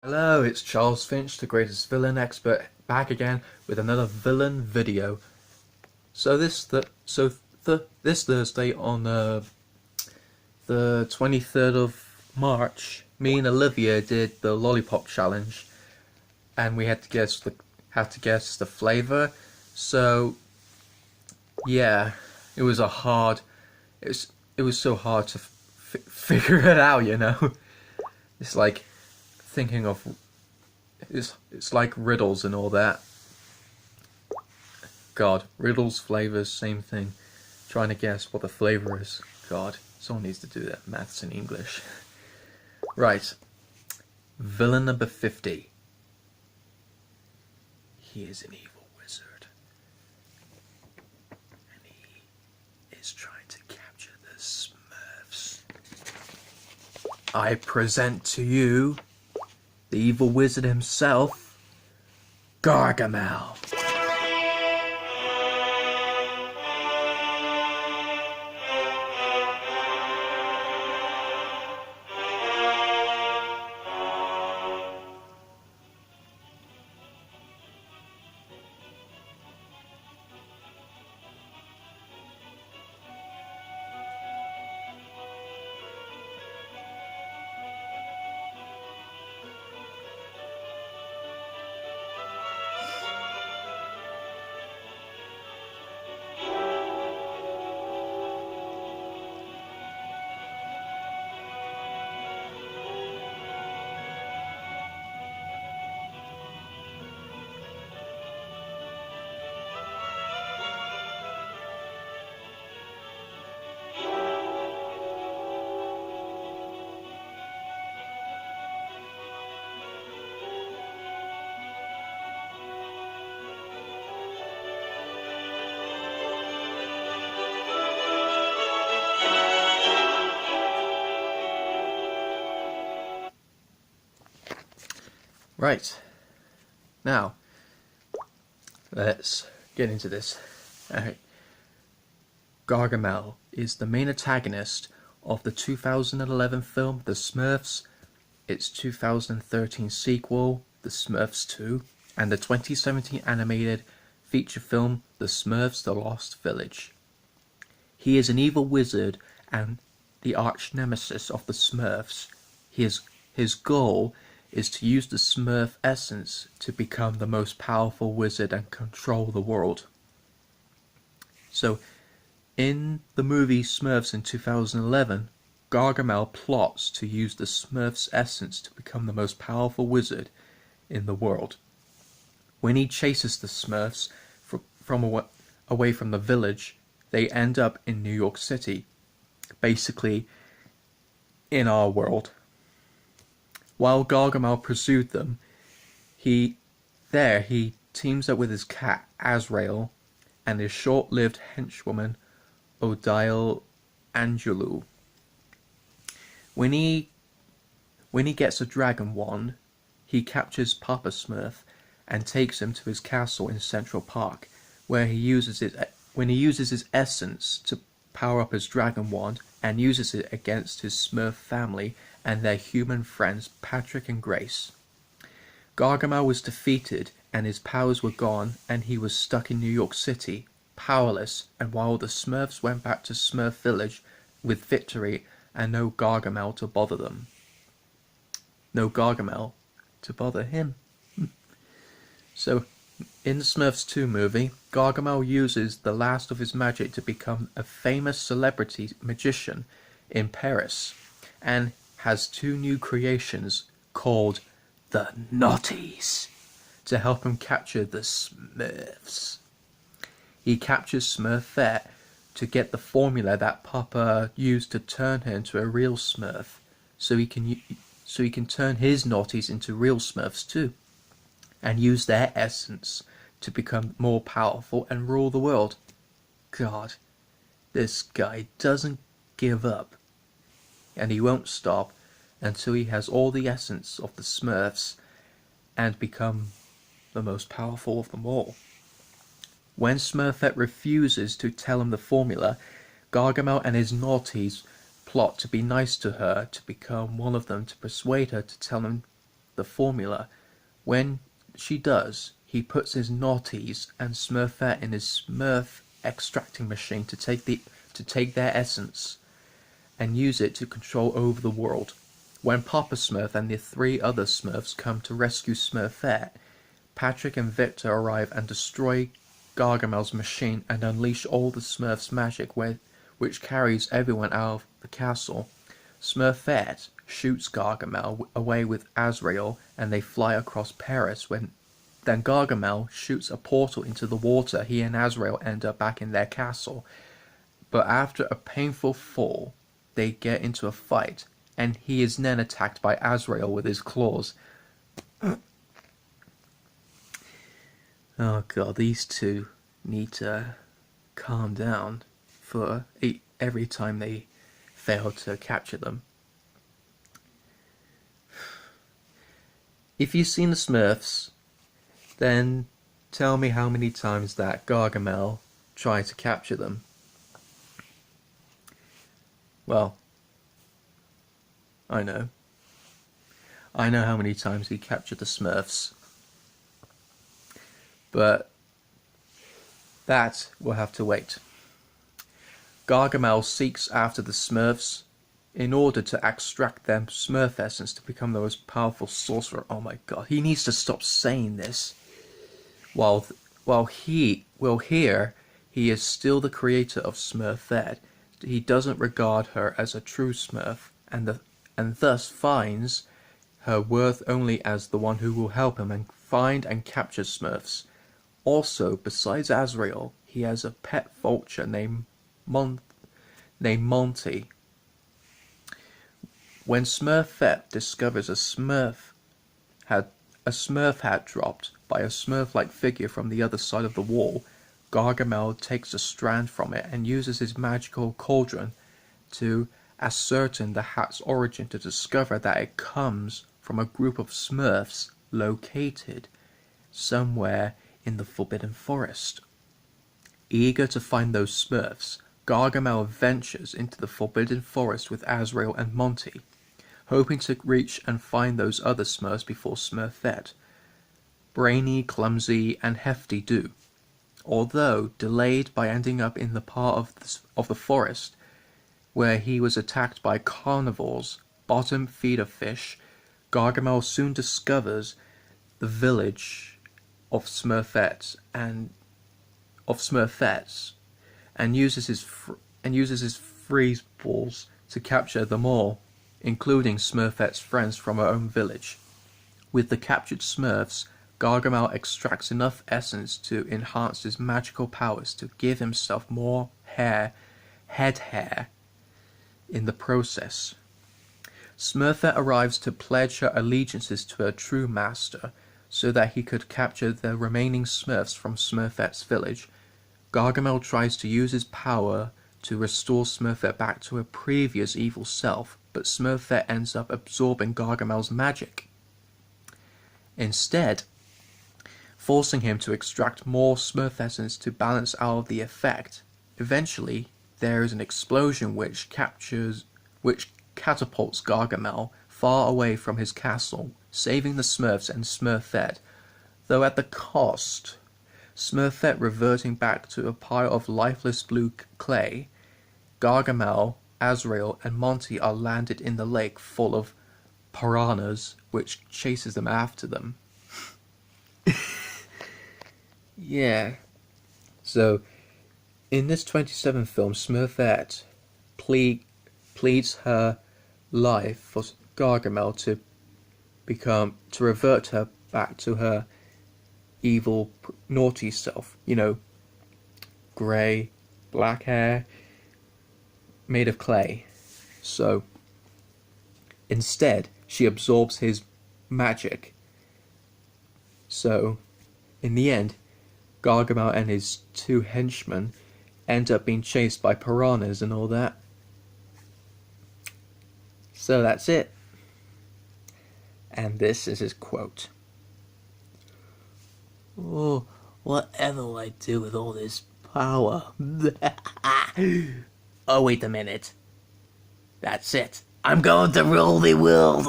Hello, it's Charles Finch, the greatest villain expert, back again with another villain video. This Thursday on the 23rd of March, me and Olivia did the lollipop challenge, and we had to guess the flavor. So yeah, it was a hard. It was so hard to figure it out, you know. It's like thinking of it's like riddles and all that. God, riddles, flavors, same thing. Trying to guess what the flavor is. God, someone needs to do that. Maths and English. Right. Villain number 50. He is an evil wizard. And he is trying to capture the Smurfs. I present to you the evil wizard himself, Gargamel. Right, now, let's get into this. Alright. Gargamel is the main antagonist of the 2011 film The Smurfs, its 2013 sequel, The Smurfs 2, and the 2017 animated feature film The Smurfs: The Lost Village. He is an evil wizard and the arch nemesis of the Smurfs. His goal is to use the Smurf essence to become the most powerful wizard and control the world. So, in the movie Smurfs in 2011, Gargamel plots to use the Smurf's essence to become the most powerful wizard in the world. When he chases the Smurfs away from the village, they end up in New York City, basically in our world. While Gargamel pursued them, he teams up with his cat Azrael and his short-lived henchwoman Odile Angelou. When he gets a dragon wand, he captures Papa Smurf and takes him to his castle in Central Park, where he uses his essence to power up his dragon wand and uses it against his Smurf family and their human friends Patrick and Grace. Gargamel was defeated and his powers were gone, and he was stuck in New York City, powerless, and while the Smurfs went back to Smurf Village with victory and no Gargamel to bother them. No Gargamel to bother him. So, in the Smurfs 2 movie, Gargamel uses the last of his magic to become a famous celebrity magician in Paris, and has two new creations called the Naughties to help him capture the Smurfs. He captures Smurfette to get the formula that Papa used to turn her into a real Smurf, so he can turn his Naughties into real Smurfs too, and use their essence to become more powerful and rule the world. God, this guy doesn't give up. And he won't stop until he has all the essence of the Smurfs and become the most powerful of them all. When Smurfette refuses to tell him the formula, Gargamel and his Naughties plot to be nice to her, to become one of them, to persuade her to tell him the formula. When she does, he puts his Naughties and Smurfette in his Smurf extracting machine to take their essence and use it to control over the world. When Papa Smurf and the 3 other Smurfs come to rescue Smurfette, Patrick and Victor arrive and destroy Gargamel's machine and unleash all the Smurfs' magic, which carries everyone out of the castle. Smurfette shoots Gargamel away with Azrael and they fly across Paris. Then Gargamel shoots a portal into the water. He and Azrael end up back in their castle. But after a painful fall, they get into a fight, and he is then attacked by Azrael with his claws. Oh god, these two need to calm down for every time they fail to capture them. If you've seen the Smurfs, then tell me how many times that Gargamel tried to capture them. Well, I know. I know how many times he captured the Smurfs. But that will have to wait. Gargamel seeks after the Smurfs in order to extract their Smurf essence to become the most powerful sorcerer. Oh my god, he needs to stop saying this. While he will hear he is still the creator of Smurfette, he doesn't regard her as a true Smurf, and thus finds her worth only as the one who will help him and find and capture Smurfs. Also, besides Azrael, he has a pet vulture named Monty. When Smurfette discovers a Smurf hat dropped by a Smurf-like figure from the other side of the wall, Gargamel takes a strand from it and uses his magical cauldron to ascertain the hat's origin to discover that it comes from a group of Smurfs located somewhere in the Forbidden Forest. Eager to find those Smurfs, Gargamel ventures into the Forbidden Forest with Azrael and Monty, hoping to reach and find those other Smurfs before Smurfette. Brainy, clumsy, and hefty do, although delayed by ending up in the part of the forest where he was attacked by carnivores, bottom feeder fish. Gargamel soon discovers the village of Smurfettes and uses his freeze balls to capture them all, including Smurfette's friends from her own village. With the captured Smurfs, Gargamel extracts enough essence to enhance his magical powers to give himself more head hair in the process. Smurfette arrives to pledge her allegiances to her true master so that he could capture the remaining Smurfs from Smurfette's village. Gargamel tries to use his power to restore Smurfette back to her previous evil self, but Smurfette ends up absorbing Gargamel's magic, instead forcing him to extract more Smurf essence to balance out the effect. Eventually, there is an explosion which catapults Gargamel far away from his castle, saving the Smurfs and Smurfette, though at the cost. Smurfette reverting back to a pile of lifeless blue clay. Gargamel, Azrael, and Monty are landed in the lake full of piranhas, which chases them after them. Yeah. So, in this 27th film, Smurfette pleads her life for Gargamel to revert her back to her evil, naughty self. You know, grey, black hair, made of clay. So, instead, she absorbs his magic. So, in the end, Gargamel and his 2 henchmen end up being chased by piranhas and all that. So that's it. And this is his quote. Oh, whatever will I do with all this power? Oh, wait a minute. That's it. I'm going to rule the world.